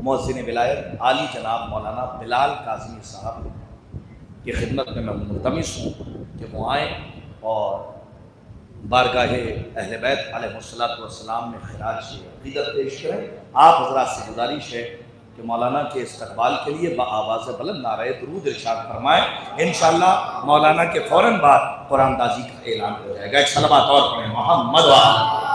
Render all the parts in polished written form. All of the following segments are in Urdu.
مؤذن ولایت عالی جناب مولانا بلال کاظمی صاحب کی خدمت میں ملتمس ہوں کہ وہ آئیں اور بارگاہ اہل بیت علیہ السلام میں خراج عقیدت پیش کریں۔ آپ حضرات سے گزارش ہے کہ مولانا کے استقبال کے لیے بآواز بلند نعرہ درود ارشاد فرمائیں۔ انشاءاللہ مولانا کے فوراً بعد قرآن دازی کا اعلان ہو جائے گا۔ ایک صلوات اور پڑھیں محمد وآلہ۔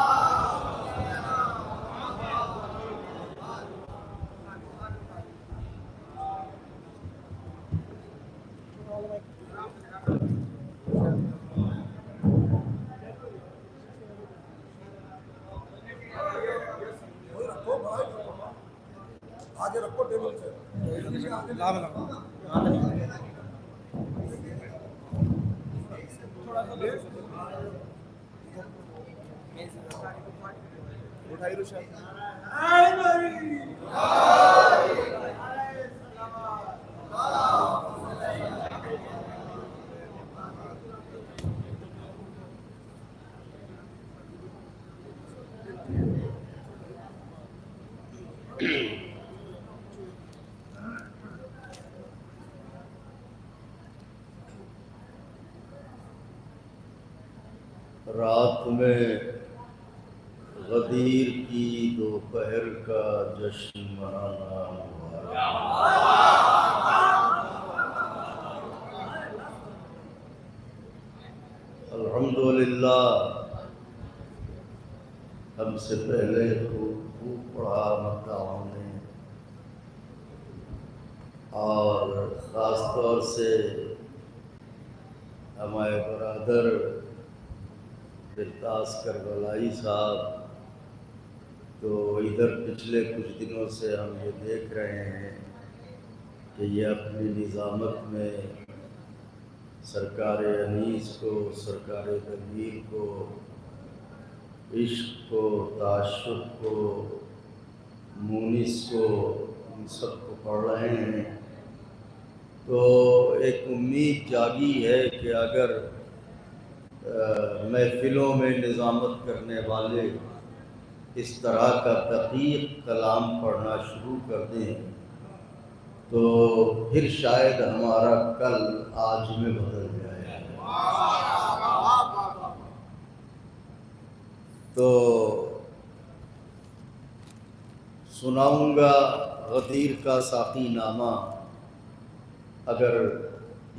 رات میں غدیر کی دوپہر کا جشن منانا الحمدللہ۔ ہم سے پہلے خوب پڑھا مداحوں نے، اور خاص طور سے ہمارے برادر برطاس کربلائی صاحب، تو ادھر پچھلے کچھ دنوں سے ہم یہ دیکھ رہے ہیں کہ یہ اپنی نظامت میں سرکار انیس کو، سرکار دلیر کو، عشق کو، تعشق کو، مونس کو، ان سب کو پڑھ رہے ہیں۔ تو ایک امید جاگی ہے کہ اگر محفلوں میں نظامت کرنے والے اس طرح کا دقیق کلام پڑھنا شروع کر دیں تو پھر شاید ہمارا کل آج میں بدل جائے۔ تو سناؤں گا غدیر کا ساقی نامہ، اگر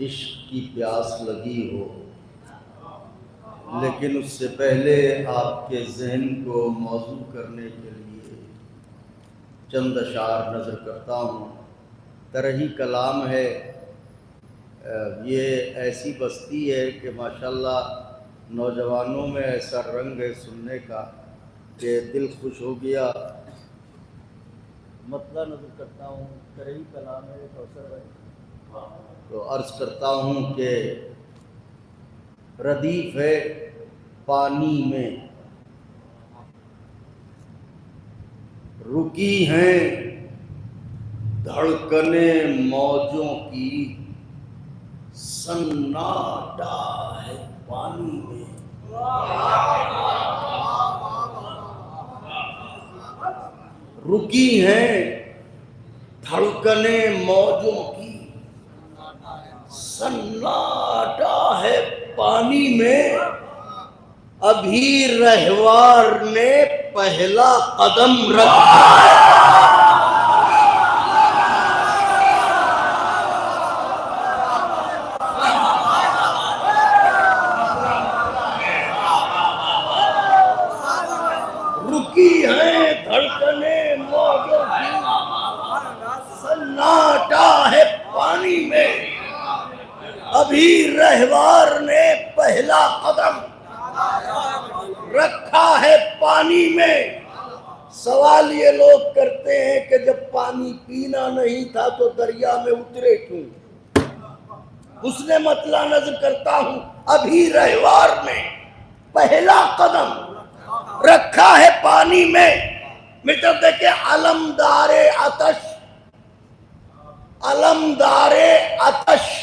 عشق کی پیاس لگی ہو، لیکن اس سے پہلے آپ کے ذہن کو موزوں کرنے کے لیے چند اشعار نظر کرتا ہوں۔ طرحی کلام ہے، یہ ایسی بستی ہے کہ ماشاءاللہ نوجوانوں میں ایسا رنگ ہے سننے کا کہ دل خوش ہو گیا۔ مطلع نظر کرتا ہوں، طرحی کلام ہے کوثر بھائی، تو عرض کرتا ہوں کہ ردیف ہے پانی میں، رکی ہیں دھڑکنیں موجوں کی، سناٹا ہے پانی میں۔ رکی ہیں دھڑکنیں موجوں کی، سناٹا ہے پانی میں، ابھی رہوار نے پہلا قدم رکھا ہے۔ رکی ہیں دھڑکنیں موجوں کی، سناٹا ہے پانی میں، ابھی رہوار نے پہلا قدم رکھا ہے پانی میں۔ سوال یہ لوگ کرتے ہیں کہ جب پانی پینا نہیں تھا تو دریا میں اترے کیوں؟ اس نے مطلع نظر کرتا ہوں، ابھی رہوار نے پہلا قدم رکھا ہے پانی میں۔ مطلب دیکھیں، علمدار آتش، علمدار آتش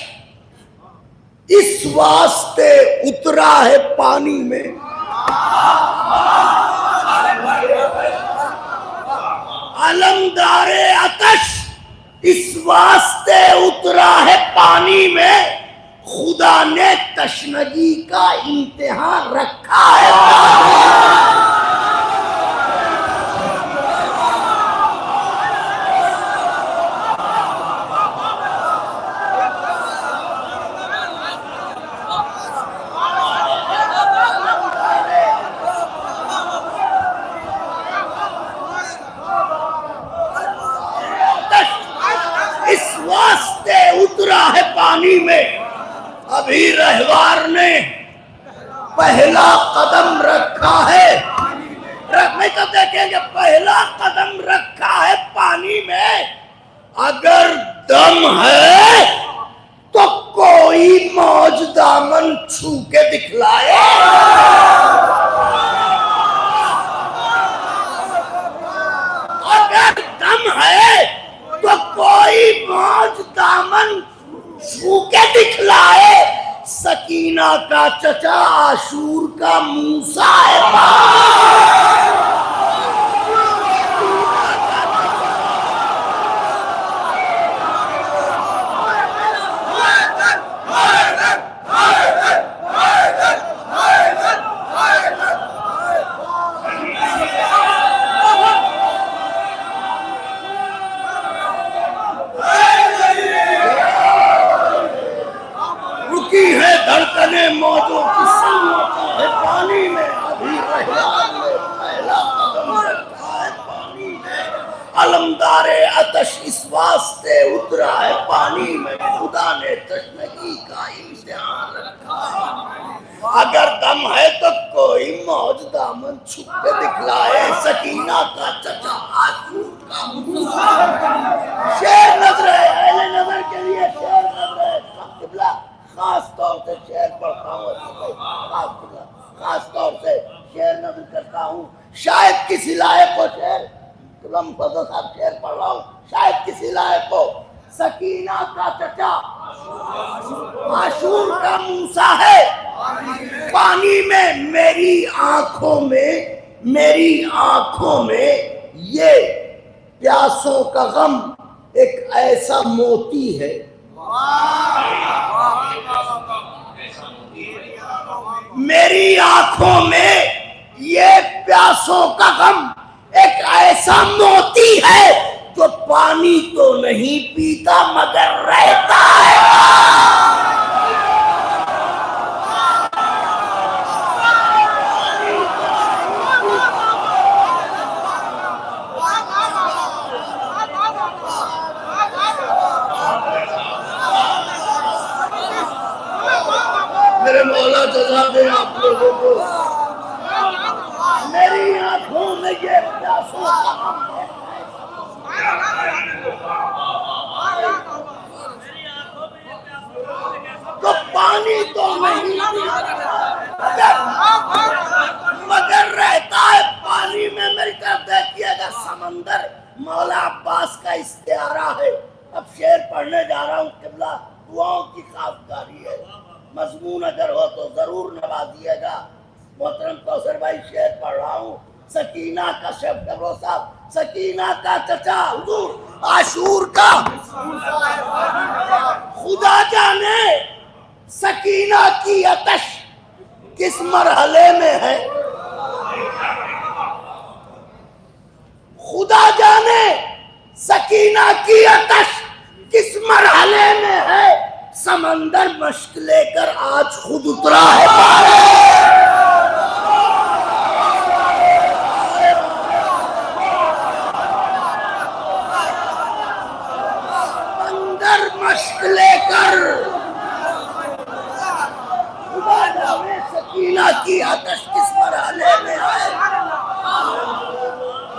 اس واسطے اترا ہے پانی میں۔ علمدار آتش اس واسطے اترا ہے پانی میں، خدا نے تشنگی کا امتحان رکھا ہے۔ اس واسطے اترا ہے پانی میں، ابھی رہوار نے پہلا قدم رکھا ہے، میں تو دیکھیں گے پہلا قدم رکھا ہے پانی میں، اگر دم ہے تو کوئی موج دامن چھو کے دکھلائے۔ اگر دم ہے تو کوئی موج دامن چھو کے دکھلائے، سکینہ کا چچا عاشور کا موسیٰ ہے۔ دھڑکنیں موجوں کی سنگوں ہے پانی میں، ابھی رہوار نے پہلا قدم رکھا ہے پانی میں، علمدار آتش اس واسطے اترا ہے پانی میں، خدا نے تشنگی کا امتحان رکھا ہے۔ اگر دم ہے تو کوئی موج دامن چھپ کے دکھلائے، سکینہ کا چچا عاشور کا موسیٰ۔ شعر نظر ہے، اہل نظر کے لیے شعر نظر ہے۔ قبلہ خاص طور سے شعر پڑھتا ہوں، خاص طور سے شعر نظر کرتا ہوں، شاید کسی لائق کو شعر غلام فضل صاحب شعر پڑھ رہا ہوں، شاید کسی لائق کو۔ سکینہ کا چچا عاشور کا موسیٰ ہے پانی میں، میری آنکھوں میں یہ پیاسوں کا غم ایک ایسا موتی ہے، میری آنکھوں میں یہ پیاسوں کا غم ایک ایسا موتی ہے جو پانی تو نہیں پیتا مگر رہتا ہے۔ میرے مولا جزا دے آپ لوگوں کو، میری آنکھوں میں یہ پیاسوں کا غم ہے، تو پانی تو نہیں مگر رہتا ہے پانی میں۔ میری طرف دیکھیے گا، سمندر مولا عباس کا استعارہ ہے۔ اب شعر پڑھنے جا رہا ہوں، قبلہ دعاؤں کی خواستگاری ہے، مضمون اگر ہو تو ضرور نوازیے گا۔ محترم کوثر بھائی شعر پڑھ رہا ہوں، سکینہ کا شب ڈبرو صاحب، سکینہ کا چچا حضور عاشور کا، خدا جانے سکینہ کی آتش کس مرحلے میں ہے، خدا جانے سکینہ کی آتش کس مرحلے میں ہے، سمندر مشق لے کر آج خود اترا ہے سمندر مشق لے کر، خدا جانے سکینہ کی آتش کس مرحلے میں ہے۔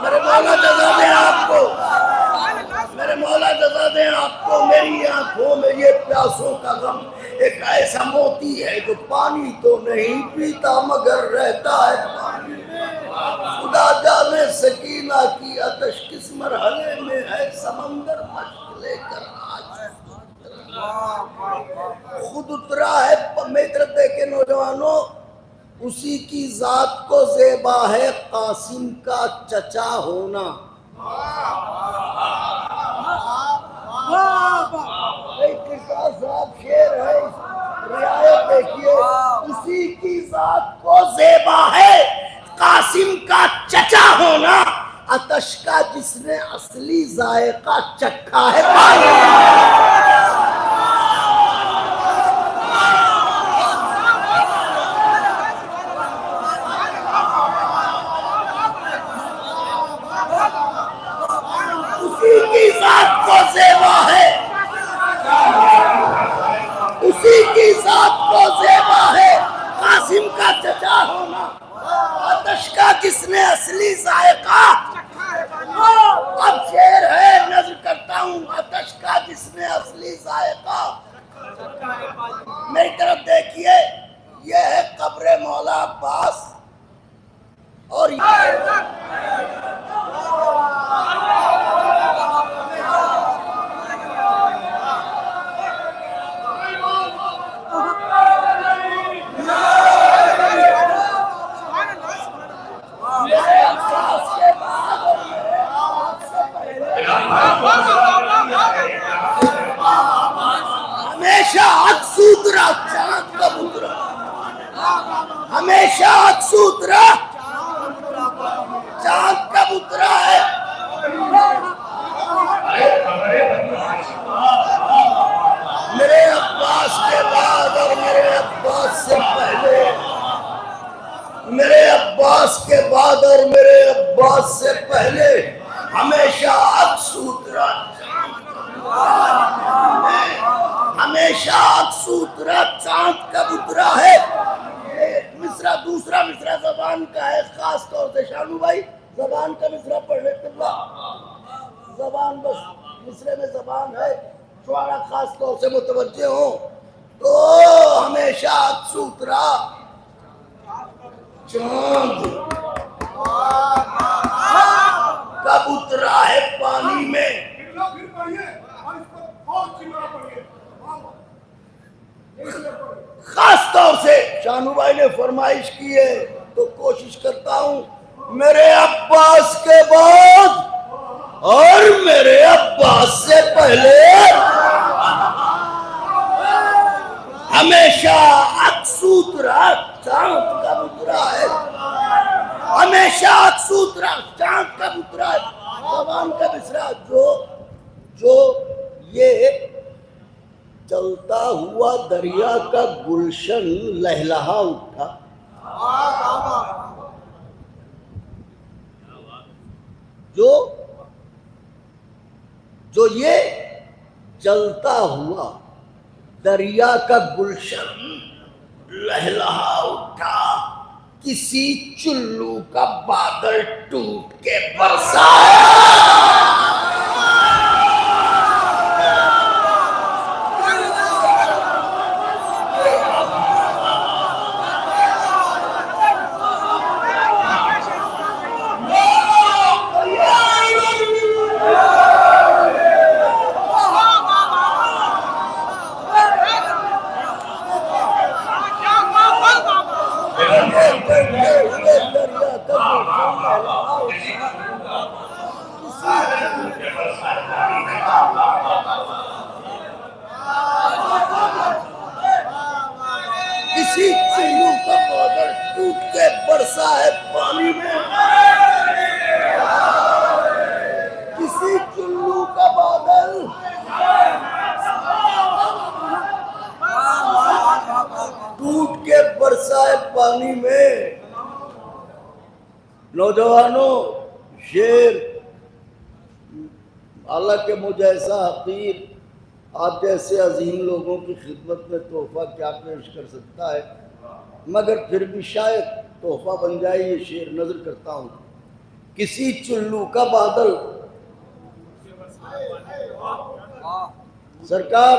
میرے مولا جزا دیں آپ کو، میرے مولا جزا دیں آپ کو، میری آنکھوں میں یہ پیاسوں کا غم ایک ایسا موتی ہے جو پانی تو نہیں پیتا مگر رہتا ہے پانی میں، خدا جانے سکینہ کی آتش کس مرحلے میں ہے، سمندر مشق لے کر آج خود اترا ہے۔ میری طرف دیکھے نوجوانوں، اسی کی ذات کو زیبا ہے قاسم کا چچا ہونا، قصہ صاحب شعر ہے، رعایت دیکھیے، اسی کی ذات کو زیبا ہے قاسم کا چچا ہونا، آتش کا جس نے اصلی ذائقہ چکھا ہے پانی۔ اسی کی ذات کو زیبا ہے، اسی کی ذات کو زیبا ہے قاسم کا چچا ہونا، آتش کا جس نے اصلی ذائقہ۔ اب شعر ہے، نظر کرتا ہوں، آتش کا جس نے اصلی ذائقہ۔ میری طرف دیکھیے، یہ ہے قبر مولا عباس، اور ہمیشہ اکسودرا چاند کا پترا، ہمیشہ اکسودرا چاند کا پترا ہے۔ میرے عباس کے بعد اور میرے عباس سے پہلے، میرے عباس کے بعد اور میرے عباس سے پہلے ہمیشہ اکسودرا، ہمیشہ اکسودرا چاند کا پترا ہے۔ مصرع دوسرا مصرع زبان کا ہے، خاص طور سے شانو بھائی زبان کا مصرع پڑھ لیتے اللہ، زبان بس مصرع میں زبان ہے، شعراء خاص طور سے متوجہ ہوں تو ہمیشہ اکسودرا چاند کا پترا ہے پانی میں۔ خاص طور سے شانو بھائی نے فرمائش کی ہے تو کوشش کرتا ہوں، میرے عباس کے بعد اور میرے عباس سے پہلے ہمیشہ اکسودرا چاند کا پترا ہے، ہمیشہ اکسودرا چاند کا پترا ہے۔ زبان کا مصرع جو یہ چلتا ہوا دریا کا گلشن لہلہا اٹھا، جو یہ چلتا ہوا دریا کا گلشن لہلہا اٹھا، کسی چلو کا بادل ٹوٹ کے برسا۔ کسی چلو کا بادل ٹوٹ کے برسا ہے پانی میں، کسی چلو کا بادل ٹوٹ کے برسا ہے پانی میں۔ نوجوانوں، شعر حالانکہ مجھ ایسا حقیر آپ جیسے عظیم لوگوں کی خدمت میں تحفہ کیا پیش کر سکتا ہے، مگر پھر بھی شاید تحفہ بن جائے یہ شعر نظر کرتا ہوں۔ کسی چلو کا بادل، سرکار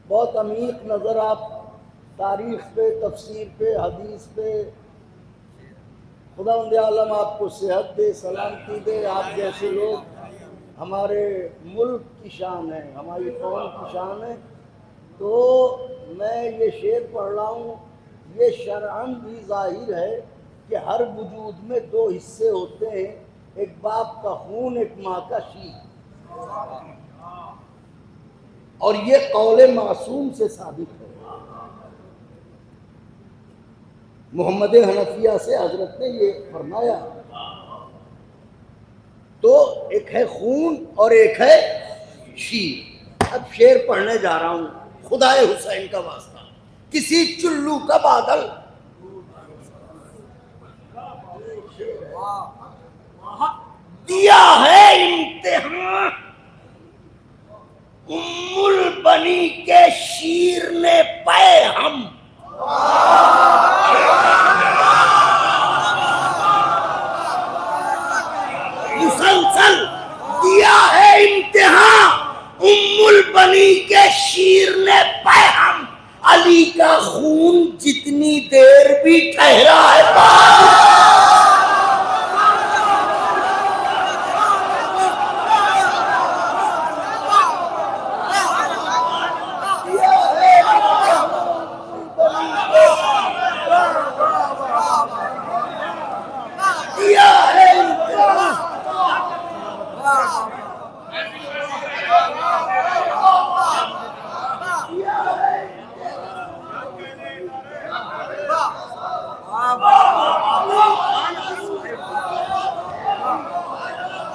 بہت عمیق نظر آپ تاریخ پہ، تفسیر پہ، حدیث پہ، خداوند عالم آپ کو صحت دے، سلامتی دے۔ آپ جیسے لوگ ہمارے ملک کی شان ہے، ہماری قوم کی شان ہے۔ تو میں یہ شعر پڑھ رہا ہوں، یہ شرعاً بھی ظاہر ہے کہ ہر وجود میں دو حصے ہوتے ہیں، ایک باپ کا خون، ایک ماں کا شیر، اور یہ قول معصوم سے ثابت ہے۔ محمد حنفیہ سے حضرت نے یہ فرمایا۔ تو ایک ہے خون اور ایک ہے شیر۔ اب شعر پڑھنے جا رہا ہوں، خدائے حسین کا واسطہ۔ کسی چلو کا بادل دیا ہے امتحان، ام البنی کے شیر نے پائے ہم، مسلسل دیا ہے امتحان، ام البنی کے شیر نے پائے ہم، علی کا خون جتنی دیر بھی ٹھہرا ہے پانی،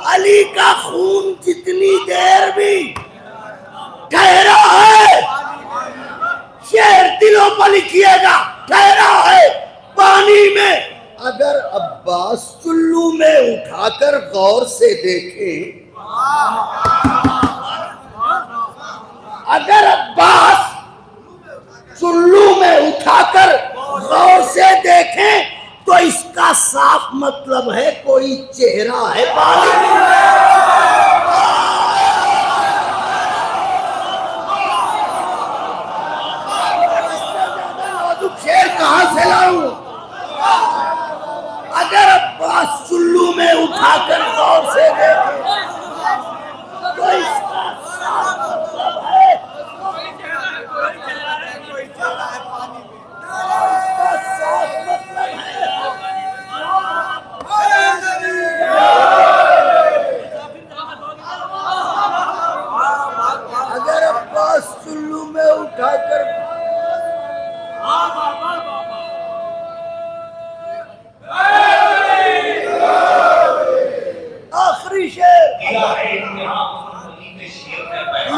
علی کا خون جتنی دیر بھی ٹھہرا ہے، شعر دلوں پر لکھیے گا، ٹھہرا ہے پانی میں۔ اگر عباس چلو میں اٹھا کر غور سے دیکھیں، اگر عباس چلو میں اٹھا کر غور سے دیکھیں تو اس کا صاف مطلب ہے کوئی چہرہ ہے پانی میں۔ شعر کہاں سے لاؤں؟ اگر عباس چلو میں اٹھا کر غور سے دیکھیں تو اس کا صاف مطلب ہے اگر عباس چلو میں اٹھا کر آخری شعر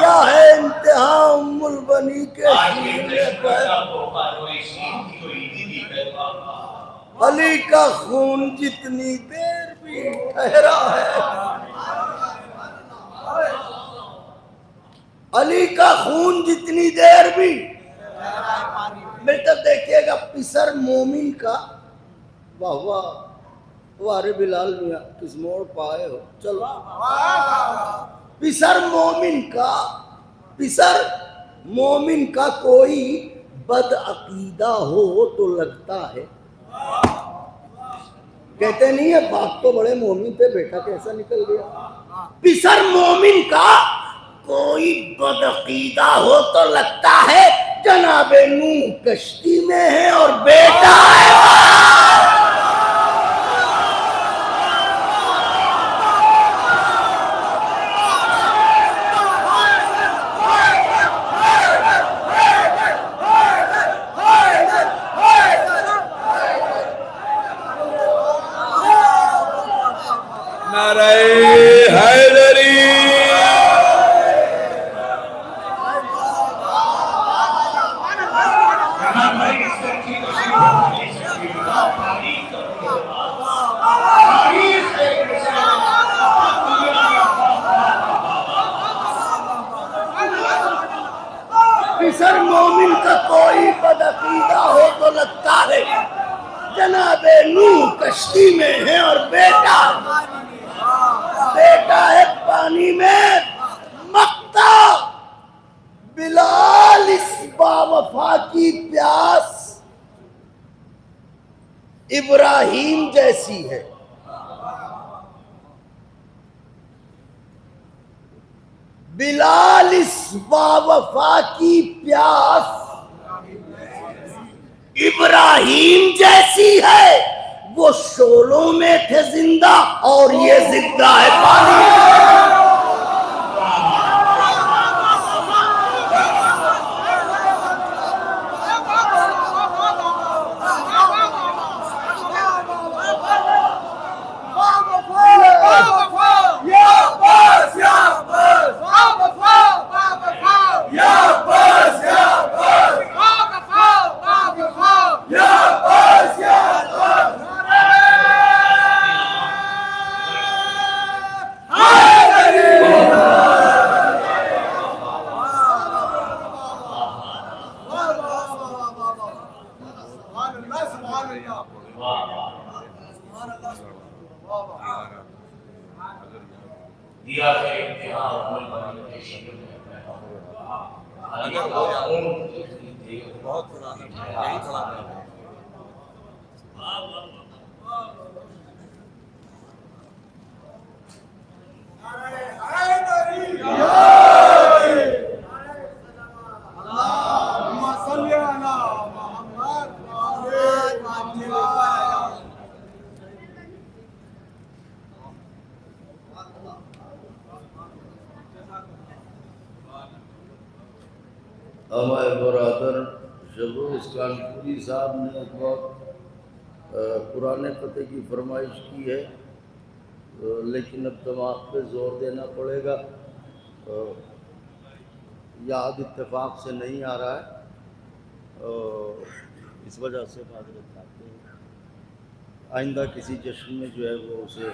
یا ہے انتہا ام البنی کے شیر نے علی کا خون جتنی دیر بھی ٹھہرا ہے، علی کا خون جتنی دیر بھی۔ میرے طرف دیکھیے گا، پسر مومن کا، واہ واہ وارے بلال میاں کس موڑ پائے ہو، چلو۔ پسر مومن کا کوئی بد عقیدہ ہو تو لگتا ہے، کہتے نہیں ہے باپ تو بڑے مومن تھے، بیٹا کیسا نکل گیا۔ پسر مومن کا کوئی بد عقیدہ ہو تو لگتا ہے جناب نوح کشتی میں ہے اور بیٹا ہے۔ نعرہ حیدری، پسر مومن کا کوئی بد عقیدہ ہو تو لگتا ہے جناب نوح کشتی میں ہے اور بیٹا ہے پانی میں۔ مقتا بلال اس باوفا کی پیاس ابراہیم جیسی ہے، بلال اس باوفا کی پیاس ابراہیم جیسی ہے، وہ شولوں میں تھے زندہ اور یہ زندہ ہے پانی دیا ہے امتحان بہت پرانا یہی پڑھا ہمارے برادر شبیر اسکانپوری صاحب نے ایک بہت پرانے پتے کی فرمائش کی ہے، لیکن اب دماغ پہ زور دینا پڑے گا، یاد اتفاق سے نہیں آ رہا ہے، اس وجہ سے معذرت چاہتے ہیں، آئندہ کسی جشن میں جو ہے وہ اسے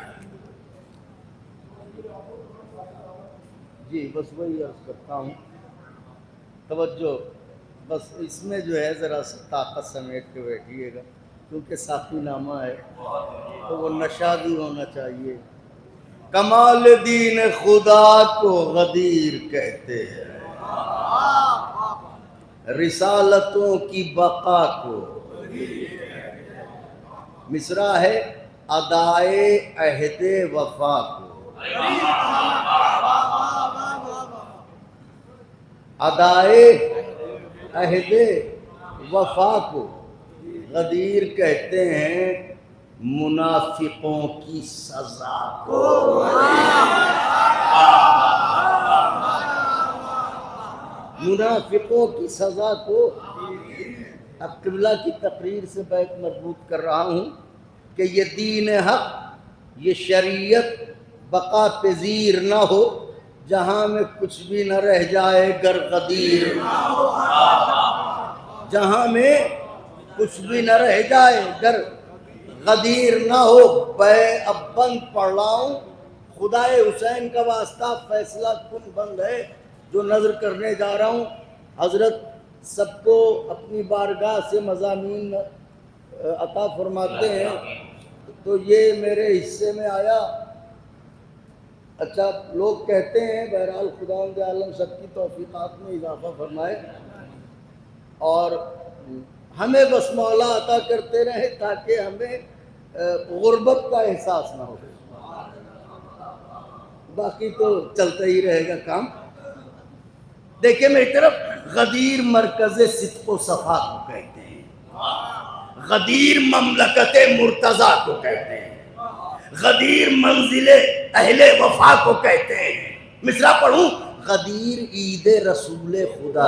جی بس وہی عرض کرتا ہوں، توجہ بس اس میں جو ہے ذرا سی طاقت سمیٹ کے بیٹھیے گا، کیونکہ ساقی نامہ ہے تو وہ نشہ بھی ہونا چاہیے۔ کمال دین خدا کو غدیر کہتے ہیں، رسالتوں کی بقا کو مصرع ہے ادائے عہد وفا کو، ادائے عہد وفا کو غدیر کہتے ہیں، منافقوں کی سزا کو منافقوں کی سزا کو۔ اب قبلہ کی تقریر سے بیت مربوط کر رہا ہوں کہ یہ دین حق، یہ شریعت بقا پذیر نہ ہو جہاں میں کچھ بھی نہ رہ جائے گر غدیر نہ ہو، جہاں میں کچھ بھی نہ رہ جائے گر غدیر نہ ہو۔ میں اب بند پڑھ رہا ہوں، خدائے حسین کا واسطہ فیصلہ کن بند ہے جو نظر کرنے جا رہا ہوں۔ حضرت سب کو اپنی بارگاہ سے مضامین عطا فرماتے ہیں، تو یہ میرے حصے میں آیا۔ اچھا لوگ کہتے ہیں، بہرحال خداوند عالم سب کی توفیقات میں اضافہ فرمائے، اور ہمیں بس مولا عطا کرتے رہے تاکہ ہمیں غربت کا احساس نہ ہو، باقی تو چلتا ہی رہے گا کام۔ دیکھیں میری طرف، غدیر مرکز صدق و صفا کو کہتے ہیں، غدیر مملکت مرتضی کو کہتے ہیں، غدیر منزل اہل وفا کو کہتے ہیں۔ مصرع پڑھوں، غدیر عید رسول خدا۔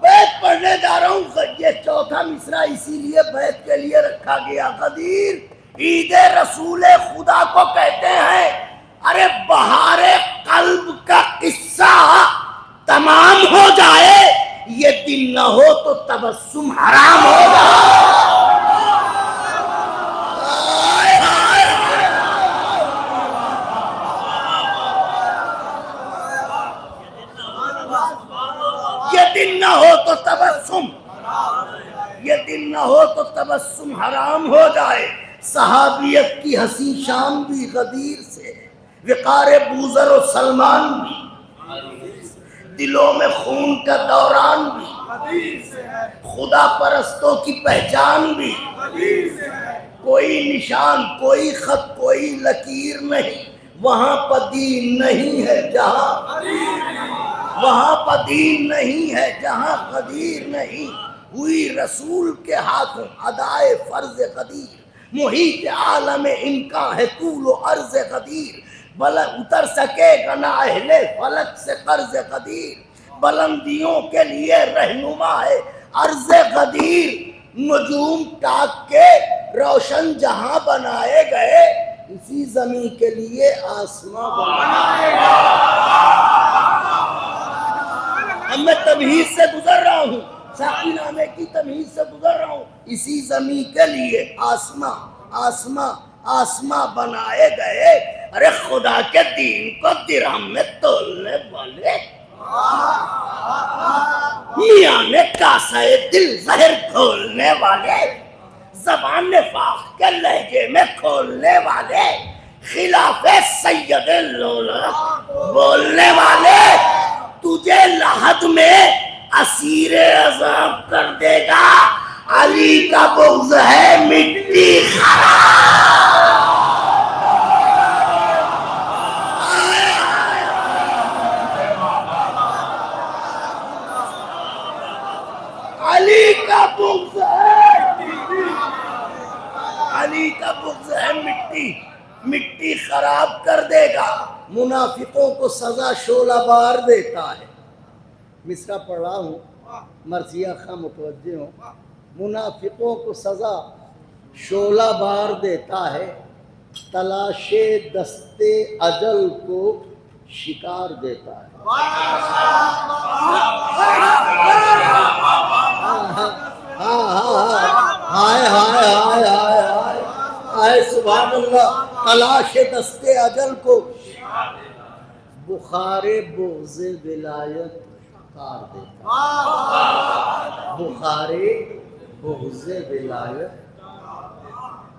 بیت پڑھنے جا رہا ہوں، یہ چوتھا مصرع اسی لیے بیت کے لیے رکھا گیا۔ غدیر عید رسول خدا کو کہتے ہیں۔ ارے بہار قلب کا قصہ تمام ہو جائے، یہ دن نہ ہو تو تبسم حرام ہو جائے۔ یہ دن نہ ہو تو تبسم، یہ دن نہ ہو تو تبسم حرام ہو جائے۔ صحابیت کی حسین شام بھی غدیر سے، وقار بوذر و سلمان بھی، دلوں میں خون کا دوران بھی، خدا پرستوں کی پہچان بھی، کوئی نشان، کوئی خط، کوئی لکیر نہیں، وہاں پر دین نہیں ہے جہاں، وہاں پر دین نہیں ہے جہاں غدیر نہیں، ہوئی رسول کے ہاتھوں ادائے فرض قدیر، محیط عالم امکان ہے طول و عرض قدیر، بلند اتر سکے گا نہ اہل فلک سے قرض قدیر، بلندیوں کے لیے رہنما ہے عرض قدیر، نجوم تاک کے روشن جہاں بنائے گئے، اسی زمین کے لیے آسمان بنائے گئے۔ اب میں تمہید سے گزر رہا ہوں، ساقی نامے کی تمہید سے گزر رہا ہوں، اسی زمین کے لیے آسمان بنائے گئے۔ ارے خدا کے دین کو درہم میں تولنے والے، میاں نے کاسہ دل زہر کھولنے والے، زبان نفاق کے لہجے میں کھولنے والے، خلاف سید لولا بولنے والے، تجھے لحد میں اسیر عذاب کر دے گا۔ علی کا بغض ہے مٹی علی کا بغض ہے مٹی خراب کر دے گا۔ منافقوں کو سزا شعلہ بار دیتا ہے۔ مصرع پڑھ رہا ہوں، مرثیہ خواہ متوجہ ہوں۔ منافقوں کو سزا شعلہ بار دیتا ہے، تلاش دست اجل کو شکار دیتا ہے۔ ہائے سبحان اللہ، تلاش دست اجل کو بخار بغض ولایت کار دیتا ہے۔ بخار بغض ولایت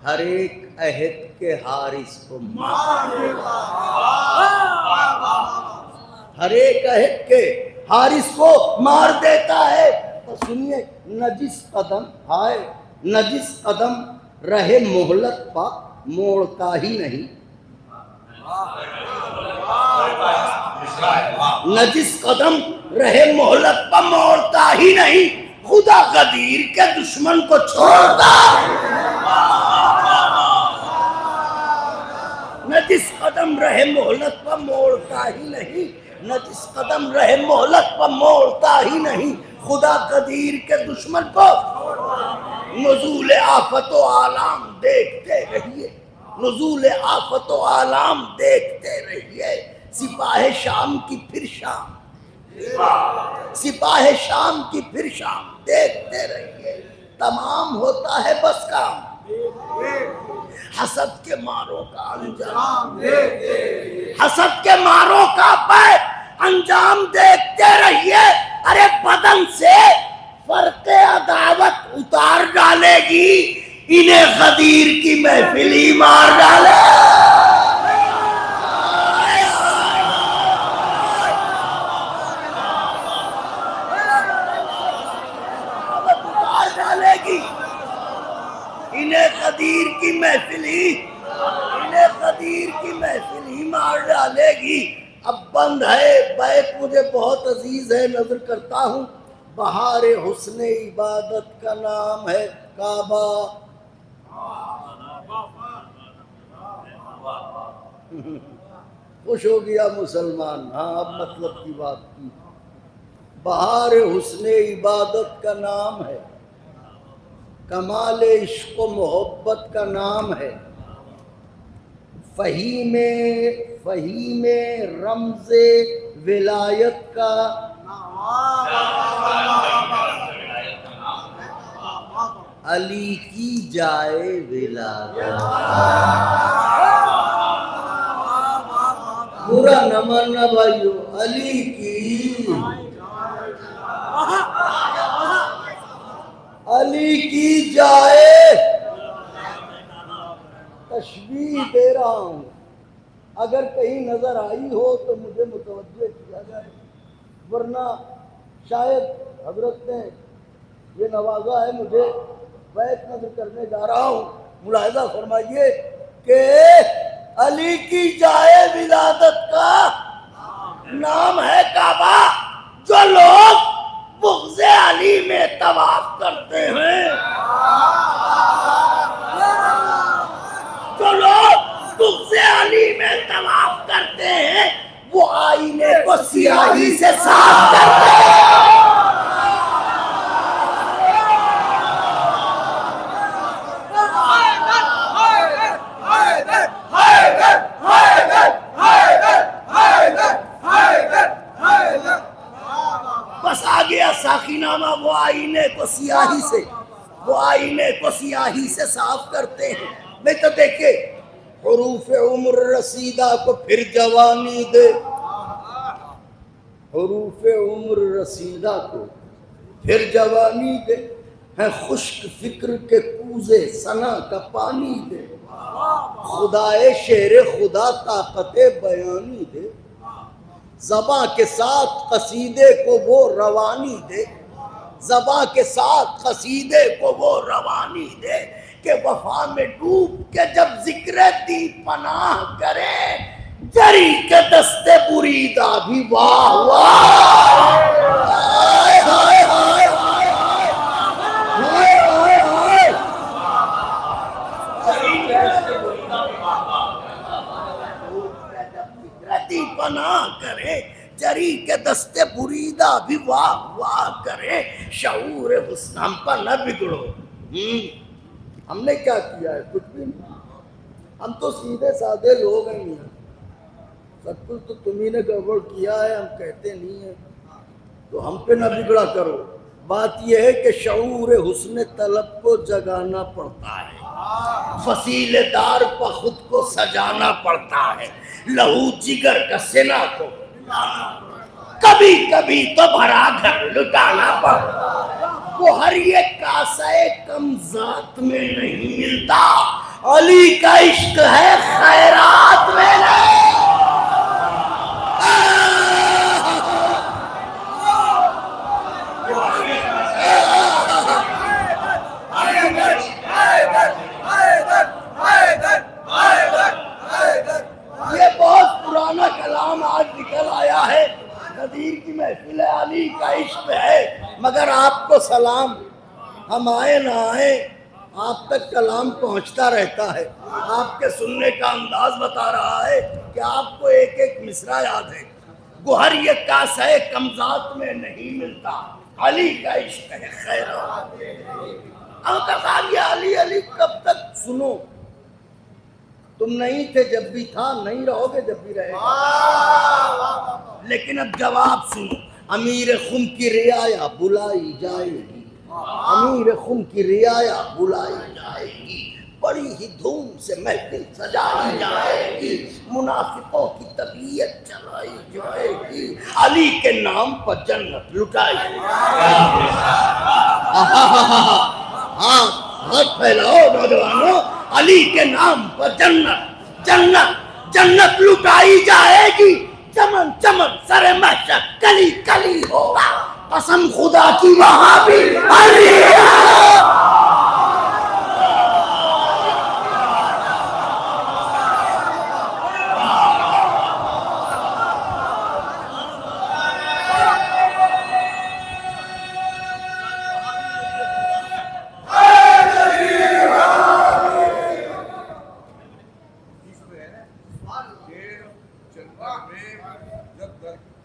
ہر ایک عہد کے حارث کو مار دیتا ہے، ہر ایک عہد کے حارث کو مار دیتا ہے۔ تو سنیے، نجس قدم ہائے نجس قدم رہے مہلت پا موڑتا ہی نہیں، نجس قدم رہے مہلت پا موڑتا ہی نہیں، خدا غدیر کے دشمن کو چھوڑتا۔ نجس قدم رہے مہلت پا موڑتا ہی نہیں، نجس قدم رہے مہلت پا موڑتا ہی نہیں، خدا غدیر کے دشمن کو۔ نزول آفت و آلام دیکھتے رہیے، نزول آفت و آلام دیکھتے رہیے، سپاہ شام کی پھر شام، سپاہ شام کی پھر شام دیکھتے رہیے، تمام ہوتا ہے بس کام، حسد کے ماروں کا انجام، حسد کے ماروں کا انجام دیکھتے رہیے۔ ارے بدن سے فرق عداوت اتار ڈالے گی، انہیں غدیر کی محفلی مار ڈالے، اتار ڈالے گی، انہیں غدیر کی محفلی، انہیں غدیر کی محفلی مار ڈالے گی۔ اب بند ہے بیت، مجھے بہت عزیز ہے، نظر کرتا ہوں۔ بہار حسن عبادت کا نام ہے کعبہ، خوش ہو گیا مسلمان، ہاں اب مطلب کی بات کی۔ بہار حسن عبادت کا نام ہے، کمال عشق و محبت کا نام ہے، فہیم رمز ولایت کا علی کی جائے ولادت، پورا نہ ماننا بھائیو، علی کی جائے، تشبیہ دے رہا ہوں، اگر کہیں نظر آئی ہو تو مجھے متوجہ کیا جائے، ورنہ شاید حضرت نے یہ نوازا ہے مجھے، بیت نظر کرنے جا رہا ہوں۔ ملاحظہ فرمائیے کہ علی کی جائے ولادت کا نام ہے کعبہ، جو لوگ بغض علی میں طواف کرتے تماسک سے علی میں طواف کرتے ہیں، وہ آئینے کو سیاہی سے صاف کرتے ہیں۔ بس آ گیا ساقی نامہ، وہ آئینے کو سیاہی سے، وہ آئینے کو سیاہی سے صاف کرتے ہیں۔ میں تو دیکھے حروف عمر رسیدہ کو پھر جوانی دے، حروف عمر رسیدہ کو پھر جوانی دے، ہے خشک فکر کے کوزے ثنا کا پانی دے، خدائے شعر خدا طاقت بیانی دے، زباں کے ساتھ قصیدے کو وہ روانی دے، زباں کے ساتھ قصیدے کو وہ روانی دے، کہ وفا میں ڈوب کے جب ذکر دی پناہ کرے، جری کے دستے بریدہ بھی واہ واہ، ہائے ہائے ہائے ہائے ہائے ہائے ہائے، دی پناہ کرے، جری کے دستے بریدہ بھی واہ واہ کرے، شعور حسن ہم پر نہ بگڑو۔ ہم نے کیا کیا ہے؟ کچھ بھی نہیں، ہم تو سیدھے سادے لوگ ہیں، سب کچھ تو تمہیں نے گڑبڑ کیا ہے، ہم کہتے نہیں ہیں، تو ہم پہ نہ بگڑا کرو۔ بات یہ ہے کہ شعور حسن طلب کو جگانا پڑتا ہے، فصیل دار پر خود کو سجانا پڑتا ہے، لہو جگر کا سنا کو کبھی کبھی تو بھرا گھر لٹانا پڑتا ہے، وہ ہر ایک کاسہ کم ذات میں نہیں ملتا، علی کا عشق ہے خیرات میں نہیں۔ یہ بہت پرانا کلام آج نکل آیا ہے، غدیر کی محفل علی کا عشق ہے، مگر آپ کو سلام، ہم آئے نہ آئے آپ تک کلام پہنچتا رہتا ہے۔ آپ کے سننے کا انداز بتا رہا ہے کہ آپ کو ایک ایک مصرع یاد ہے، گوہر یہ کاسہ کمزات میں نہیں ملتا، علی کا عشق ہے خیرات۔ آقا صاحب یہ علی علی کب تک سنو؟ تم نہیں تھے جب بھی تھا، نہیں رہو گے جب بھی رہے گا۔ لیکن اب جواب سنو، امیر خم کی رعایا بلائی جائے گی، امیر خم کی رعایا بلائی جائے گی، بڑی ہی دھوم سے محفل سجائی جائے گی، منافقوں کی طبیعت چلائی جائے گی، علی کے نام پر جنت لٹائی جائے گی۔ ہاں ہاتھ پھیلاؤ نوجوانوں، علی کے نام پر جنت جنت جنت لٹائی جائے گی، چمن چمن سر محشر کلی کلی ہوگا، قسم خدا کی وہاں بھی علی ہے۔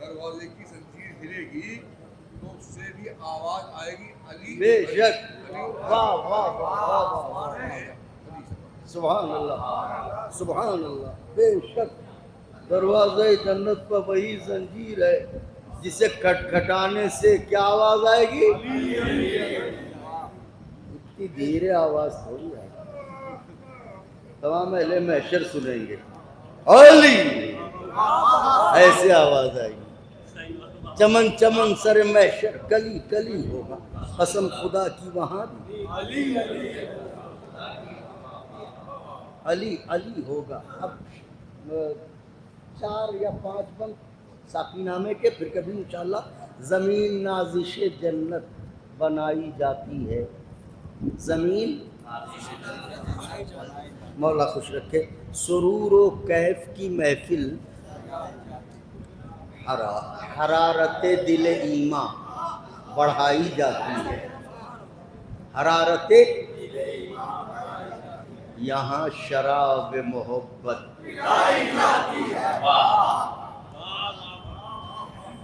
دروازے کی زنجیر ہلے گی تو اس سے بھی آواز آئے گی علی، بے شک، واہ واہ واہ واہ، سبحان اللہ سبحان اللہ، بے شک دروازے جنت پر وہی زنجیر ہے جسے کھٹکھٹانے سے کیا آواز آئے گی؟ اتنی دھیرے آواز تھوڑی آئے گی، تمام اہل محشر سنیں گے علی، ایسے آواز آئے گی، چمن چمن سر محشر کلی کلی ہوگا، قسم خدا کی وہاں بھی علی علی ہوگا۔ اب 4 یا 5 بند ساقی نامے کے، پھر کبھی انشاءاللہ زمین نازش جنت بنائی جاتی ہے، زمین مولا خوش رکھے، سرور و کیف کی محفل، حرارت دل ایماں بڑھائی جاتی ہے، حرارت یہاں شراب محبت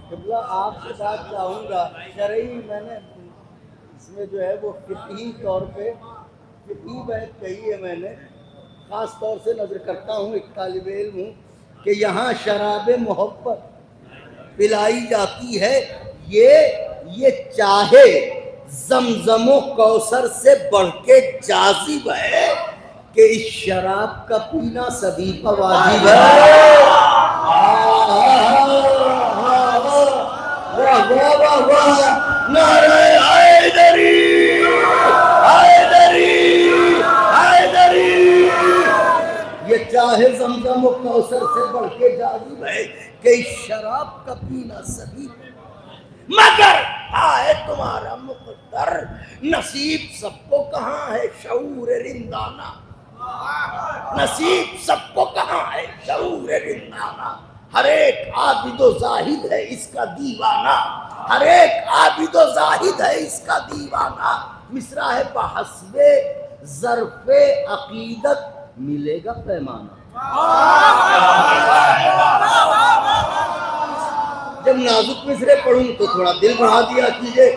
قبلہ آپ سے بات چاہوں گا شرعی میں نے اس میں جو ہے وہ فقہی طور پہ فقہی بات کہی ہے میں نے خاص طور سے نظر کرتا ہوں ایک طالب علم ہوں کہ یہاں شراب محبت پلائی جاتی ہے یہ چاہے زمزم و کوثر سے بڑھ کے جاذب ہے کہ اس شراب کا پینا سبھی کا واجب ہے واہ واہ واہ واہ نعرہ حیدری حیدری حیدری یہ چاہے زمزم و کوثر سے بڑھ کے جاذب ہے کہ اس شراب کا پینا سبھی مگر ہے تمہارا مقدر نصیب سب کو کہاں ہے شعور رندانہ نصیب سب کو کہاں ہے شعور رندانہ ہر ایک عابد و زاہد ہے اس کا دیوانہ ہر ایک عابد و زاہد ہے اس کا دیوانہ مصرع ہے بحسب ظرف عقیدت ملے گا پیمانہ جب نازک مصرے پڑھوں تو تھوڑا دل بڑھا دیا کیجئے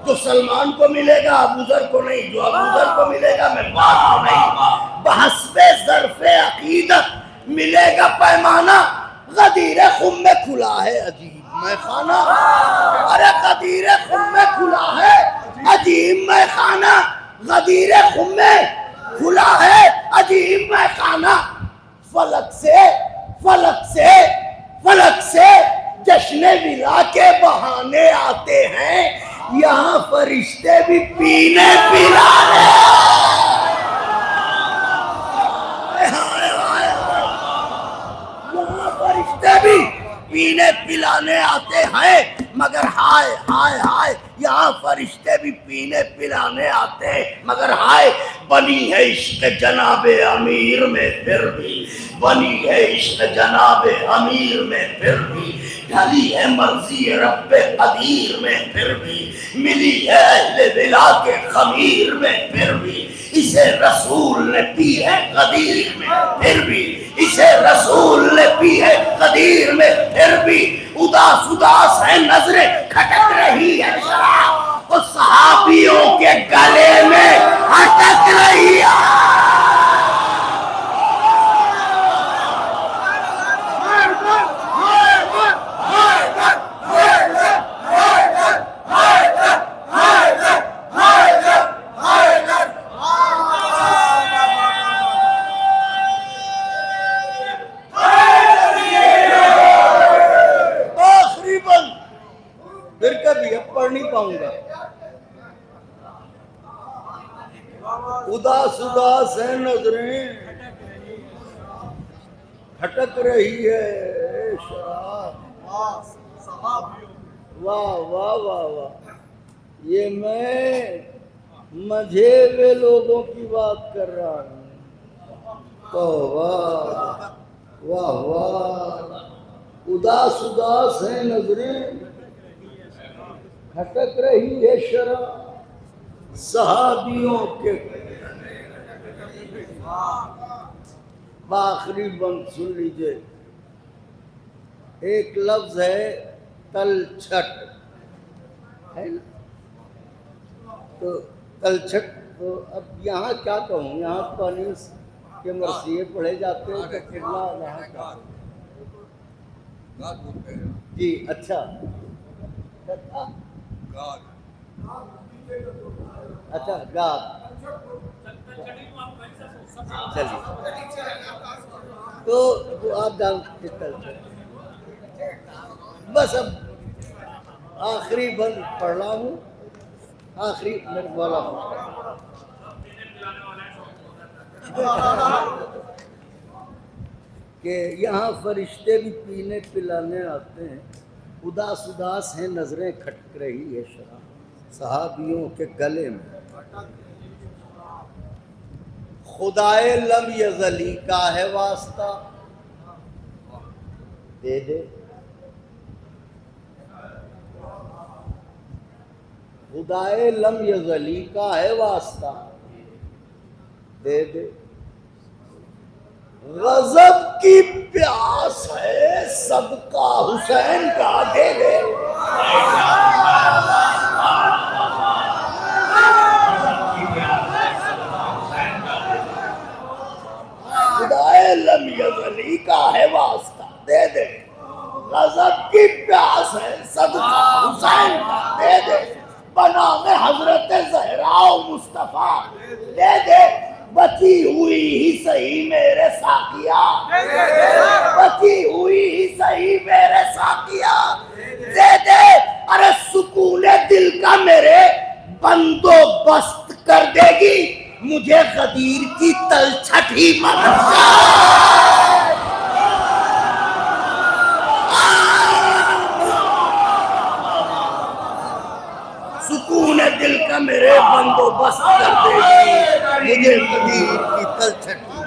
جو سلمان کو ملے گا ابوذر کو نہیں جو ابوذر کو ملے گا مقداد کو نہیں بحسب ظرف عقیدت ملے گا پیمانہ غدیر خم میں کھلا ہے عجیب میں خانہ ارے غدیر خم میں کھلا ہے عجیب میں خانہ غدیر خم میں کھلا ہے عجیب میں خانہ فلک سے جشن ولا کے بہانے آتے ہیں یہاں فرشتے بھی پینے پلانے یہاں فرشتے بھی پینے پلانے آتے ہیں مگر ہائے ہائے ہائے یہاں فرشتے بھی پینے پلانے آتے ہیں مگر ہائے بنی ہے عشق جناب امیر میں پھر بھی بنی ہے عشق جناب امیر میں پھر بھی ڈھلی ہے مرضی رب قدیر میں پھر بھی ملی ہے اہل ولا کے خمیر میں پھر بھی اسے رسول نے پی ہے قدیر میں پھر بھی اسے رسول نے پی ہے قدیر میں پھر بھی اداس ہے نظریں کھٹک رہی ہے شراب اس صحابیوں کے گلے میں اٹک رہی ہے اداس ہے نظریں کھٹک رہی ہے شراب واہ واہ واہ واہ یہ میں مجھے ہوئے لوگوں کی بات کر رہا ہوں واہ واہ واہ اداس ہے نظریں کھٹک رہی ہے شراب صحابیوں کے آخری بند سن لیجئے ایک لفظ ہے تلچھٹ ہے نا تو تلچھٹ تو اب یہاں کیا کہوں یہاں پانیس کے مرثیے پڑھے جاتے ہیں تو کتنا یہاں جی اچھا اچھا گاد چلیے تو آپ جانتے بس اب آخری بند پڑھ رہا ہوں آخری میرے والا کہ یہاں فرشتے بھی پینے پلانے آتے ہیں اداس ہیں نظریں کھٹک رہی ہے شراب صحابیوں کے گلے میں خدائے لم یزلی کا ہے واسطہ دے دے خدائے لم یزلی کا ہے واسطہ دے دے غضب کی پیاس ہے صدقہ حسین کا دے دے. خدائے لم یزلی کا ہے واسطہ دے دے. غضب کی پیاس ہے صدقہ حسین کا دے دے. بنام حضرت زہرا و مصطفیٰ دے دے. بچی ہوئی ہی صحیح میرے ساقیا, بچی ہوئی ہی صحیح میرے ساقیا دے دے. ارے سکون دل کا میرے بندوبست کر دے گی, مجھے غدیر کی تلچھٹ ہی مت سکون دل کا میرے بندوبست کر دے گی, مجھے غدیر کی تلچھٹ ہی.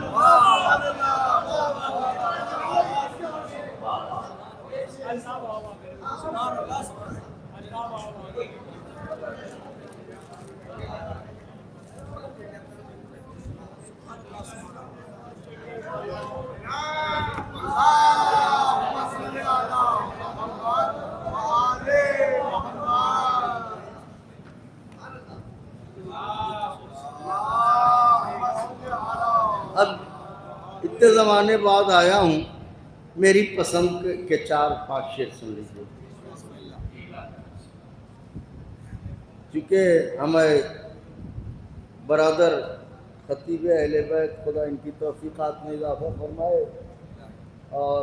اب اتنے زمانے بعد آیا ہوں, میری پسند کے 4-5 شعر سن لیجیے. چونکہ ہمیں برادر خطیب اہل بیت خدا ان کی توفیقات میں اضافہ فرمائے اور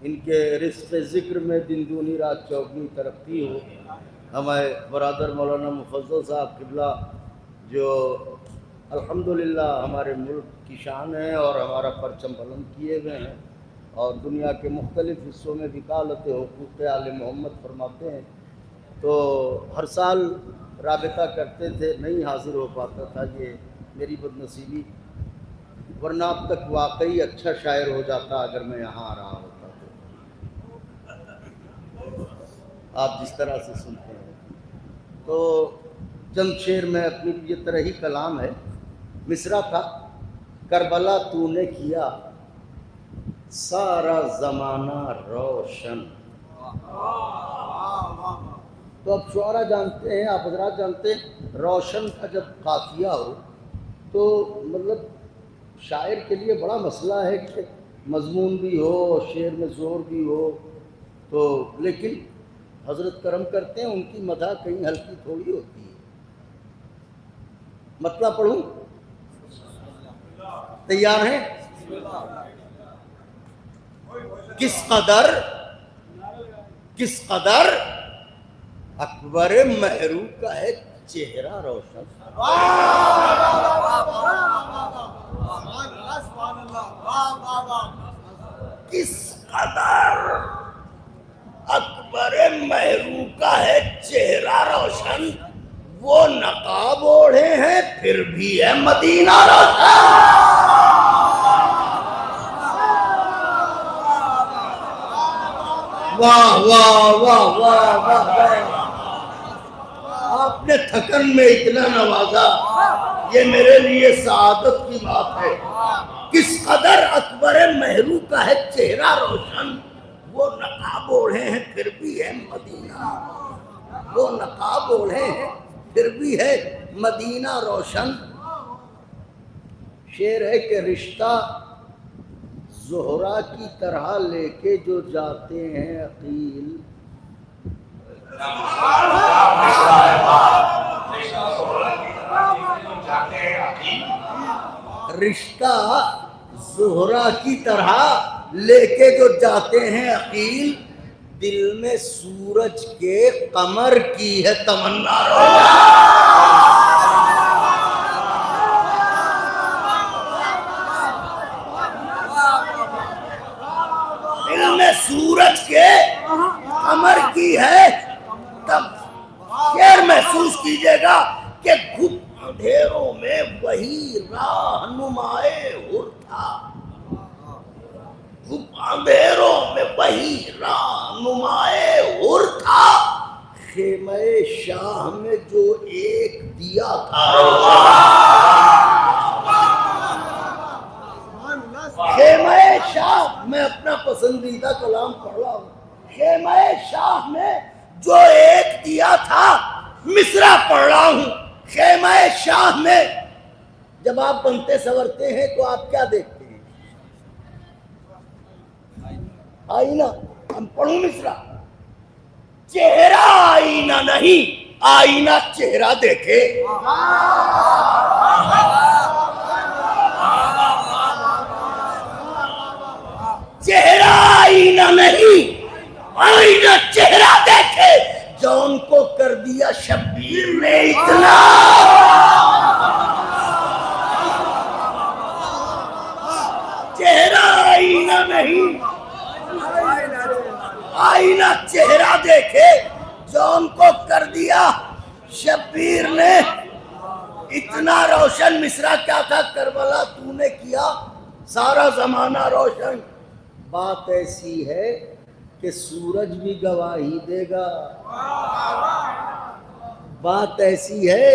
ان کے رزق ذکر میں دن دونی رات چوگنی ترقی ہو. ہمارے برادر مولانا مفضل صاحب قبلہ جو الحمدللہ ہمارے ملک کی شان ہے اور ہمارا پرچم بلند کیے ہوئے ہیں اور دنیا کے مختلف حصوں میں وکالت حقوق آل محمد فرماتے ہیں. تو ہر سال رابطہ کرتے تھے, نہیں حاضر ہو پاتا تھا, یہ میری بد نصیبی, ورنہ اب تک واقعی اچھا شاعر ہو جاتا اگر میں یہاں آ رہا ہوتا. تو آپ جس طرح سے سنتے ہیں تو چند شعر میں اپنی یہ طرح ہی کلام ہے. مصرع تھا کربلا تو نے کیا سارا زمانہ روشن. تو اب شعراء جانتے ہیں, آپ حضرات جانتے ہیں, روشن کا جب قافیہ ہو تو مطلب شاعر کے لیے بڑا مسئلہ ہے کہ مضمون بھی ہو, شعر میں زور بھی ہو. تو لیکن حضرت کرم کرتے ہیں, ان کی مدح کہیں ہلکی تھوڑی ہوتی ہے. مطلب پڑھوں, تیار ہیں؟ کس قدر اکبر مہرو کا ہے چہرہ روشن. کس قدر اکبر مہرو کا ہے چہرہ روشن, وہ نقاب اوڑھے ہیں پھر بھی ہے مدینہ روشن. واہ واہ واہ واہ واہ, آپ نے تھکن میں اتنا نوازا, یہ میرے لیے سعادت کی بات ہے. کس قدر اکبر مہرو کا ہے چہرہ روشن, وہ نقاب اوڑھے ہیں پھر بھی ہے مدینہ, وہ نقاب اوڑھے ہیں پھر بھی ہے مدینہ روشن. شعر ہے کہ رشتہ زہرا کی طرح لے کے جو جاتے ہیں عقیل, رشتہ زہرا کی طرح لے کے جو جاتے ہیں عقیل, دل میں سورج کے قمر کی ہے تمنا روشن. دل میں سورج کے قمر کی ہے, تب شعر محسوس کیجئے گا کہ گھپ اندھیروں میں وہی راہنمائے حر تھا, گھپ اندھیروں میں وہی راہنمائے حر تھا, خیمہ شاہ میں جو ایک دیا تھا. شاہ میں اپنا پسندیدہ کلام پڑھ رہا ہوں. خیمہ شاہ میں جو ایک دیا تھا مصرع پڑھ رہا ہوں. خیمہ شاہ میں جب آپ بنتے سنورتے ہیں تو آپ کیا دیکھتے ہیں؟ آئینہ. ہم پڑھوں مصرع. چہرہ آئینہ نہیں، آئینہ چہرہ دیکھے. چہرہ آئینہ نہیں، آئینہ چہرہ دیکھے. جون کو کر دیا شبیر نے اتنا. چہرہ آئینہ نہیں، آئینہ چہرہ دیکھے. جون کو کر دیا شبیر نے اتنا روشن. مصرع کیا تھا؟ کربلا تو نے کیا سارا زمانہ روشن. بات ایسی ہے کہ سورج بھی گواہی دے گا. بات ایسی ہے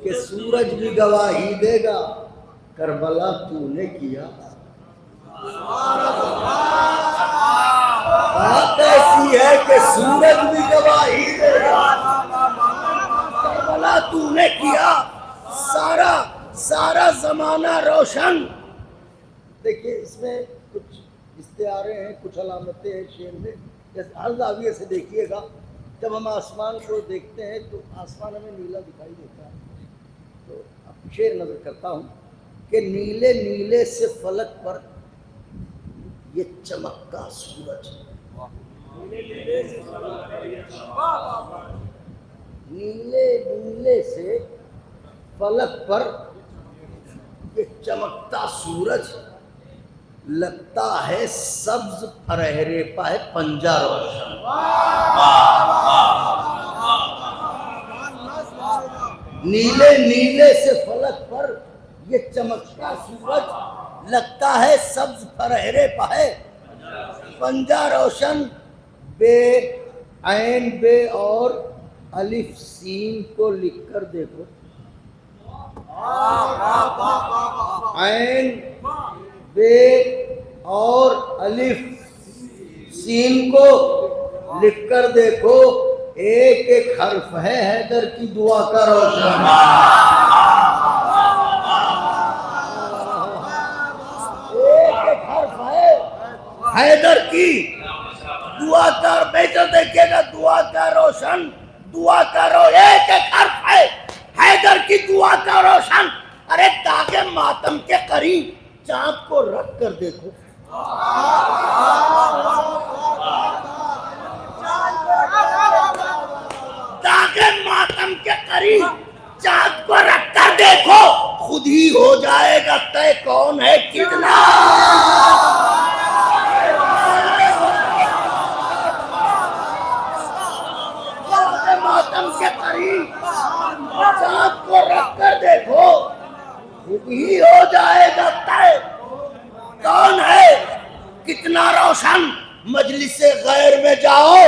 کہ سورج بھی گواہی دے گا. کربلا تو نے کیا. بات ایسی ہے کہ سورج بھی گواہی دے گا. کربلا تو نے کیا سارا زمانہ روشن. دیکھیے اس میں کچھ استعارے ہیں، کچھ علامتیں ہیں شعر میں. ہر زاویے سے دیکھیے گا، جب ہم آسمان کو دیکھتے ہیں تو آسمان ہمیں نیلا دکھائی دیتا ہے. تو اب شعر نظر کرتا ہوں کہ نیلے نیلے سے فلک پر یہ چمکتا سورج. نیلے نیلے سے فلک پر یہ چمکتا سورج، لگتا ہے سبز فرہرے پہ پنجہ روشن. نیلے نیلے سے فلک پر یہ چمکتا سورج، لگتا ہے سبز فرہرے پہ پنجہ روشن. بے عین بے اور الف سین کو لکھ کر دیکھو. عین بے اور الف سین کو لکھ کر دیکھو. ایک ایک حرف ہے حیدر کی دعا کا روشن. ایک ایک حرف ہے حیدر کی دعا کا. بہتر دیکھیے گا، دعا کا روشن. دعا کرو، ایک ایک حرف ہے حیدر کی دعا کا روشن. ارے داغ ماتم کے قریب چاند کو رکھ کر دیکھو. داغ ماتم کے قریب چاند کو رکھ کر دیکھو، خود ہی ہو جائے گا طے کون ہے کتنا. داغ ماتم کے قریب چاند کو رکھ کر دیکھو، خود ہی ہو جائے گا طے کون ہے کتنا روشن. مجلس غیر میں جاؤ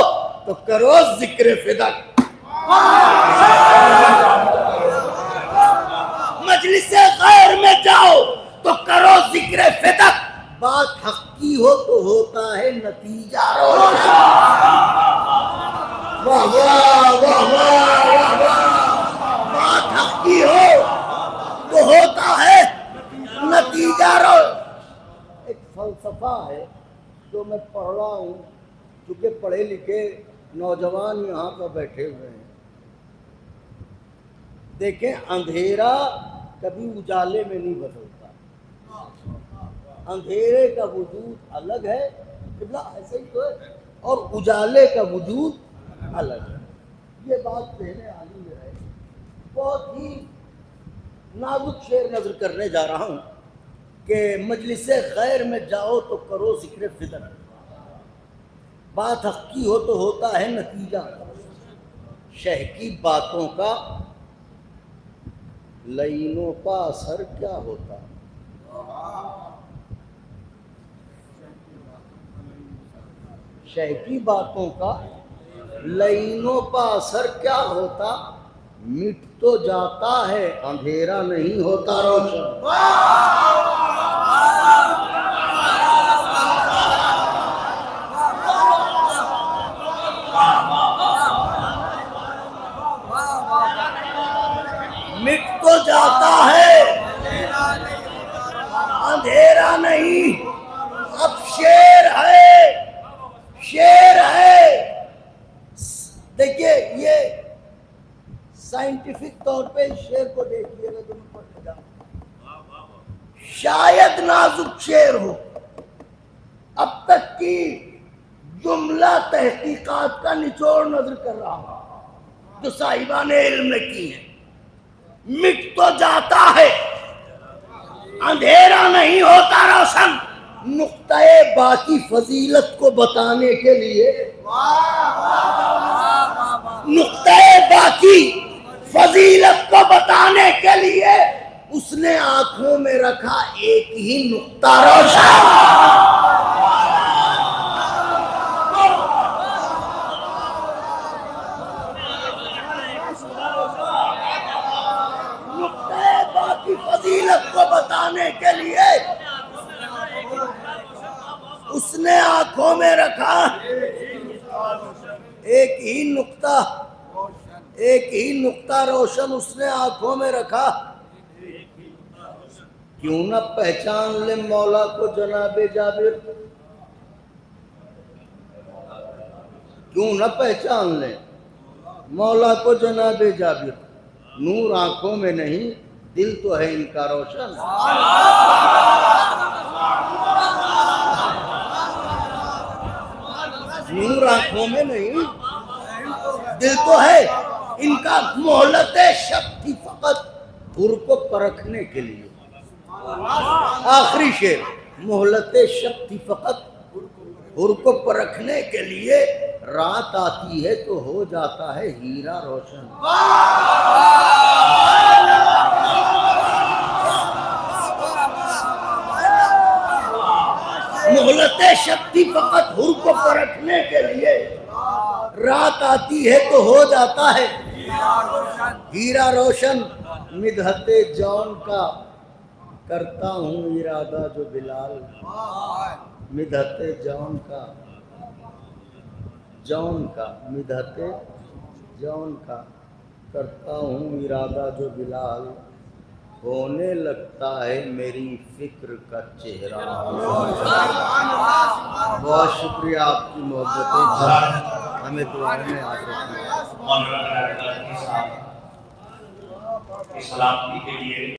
تو کرو ذکر فدق. مجلس غیر میں جاؤ تو کرو ذکر فدق. بات حق کی ہو تو ہوتا ہے نتیجہ روشن. واہ واہ واہ واہ واہ. بات حق کی ہو تو ہوتا ہے نتیجہ روشن. ایک فلسفہ ہے جو میں پڑھ رہا ہوں، کیونکہ پڑھے لکھے نوجوان یہاں پر بیٹھے ہوئے ہیں. دیکھیں، اندھیرا کبھی اجالے میں نہیں بدلتا. اندھیرے کا وجود الگ ہے، ایسے ہی تو ہے، اور اجالے کا وجود الگ ہے. یہ بات پہلے آنی میں ہے. بہت ہی نازک شعر نظر کرنے جا رہا ہوں کہ مجلس غیر میں جاؤ تو کرو ذکر فدق. بات حق کی ہو تو ہوتا ہے نتیجہ. شہ کی باتوں کا لعینوں کا اثر کیا ہوتا. شہ کی باتوں کا لعینوں کا اثر کیا ہوتا. مٹ تو جاتا ہے اندھیرا نہیں ہوتا روشن. طور پہ اس شعر کو دیکھیے گا تو میں پڑھ جاؤں. شاید نازک شعر ہو، اب تک کی جملہ تحقیقات کا نچوڑ نظر کر رہا ہوں جو صاحبان علم نے کی ہیں. مٹ تو جاتا ہے، اندھیرا نہیں ہوتا روشن. نقطۂ باقی فضیلت کو بتانے کے لیے، نقطۂ باقی فضیلت کو بتانے کے لیے اس نے آنکھوں میں رکھا ایک ہی نقطہ روشن. نقطۂ باقی فضیلت کو بتانے کے لیے اس نے آنکھوں میں رکھا ایک ہی نقطہ روشن. اس نے آنکھوں میں رکھا. کیوں نہ پہچان لے مولا کو جناب جابر، کیوں نہ پہچان لے مولا کو جناب جابر. نور آنکھوں میں نہیں، دل تو ہے ان کا روشن. نور آنکھوں میں نہیں، دل تو ہے ان کا. مہلت شب تھی فقط حر کو پرکھنے کے لیے. آخری شعر. مہلت شب تھی فقط حر کو پرکھنے کے لیے، رات آتی ہے تو ہو جاتا ہے ہیرا روشن. مہلت شب تھی فقط حر کو پرکھنے کے لیے، رات آتی ہے تو ہو جاتا ہے ہیرا روشن. مدحت جون کا کرتا ہوں ارادہ جو بلال، مدحت جون کا مدحت جون کا کرتا ہوں ارادہ جو بلال. ہونے لگتا ہے میری فکر کا چہرہ. بہت شکریہ آپ کی محبتیں، ہمیں دعائیں میں یاد رکھیں. سلامتی کے لیے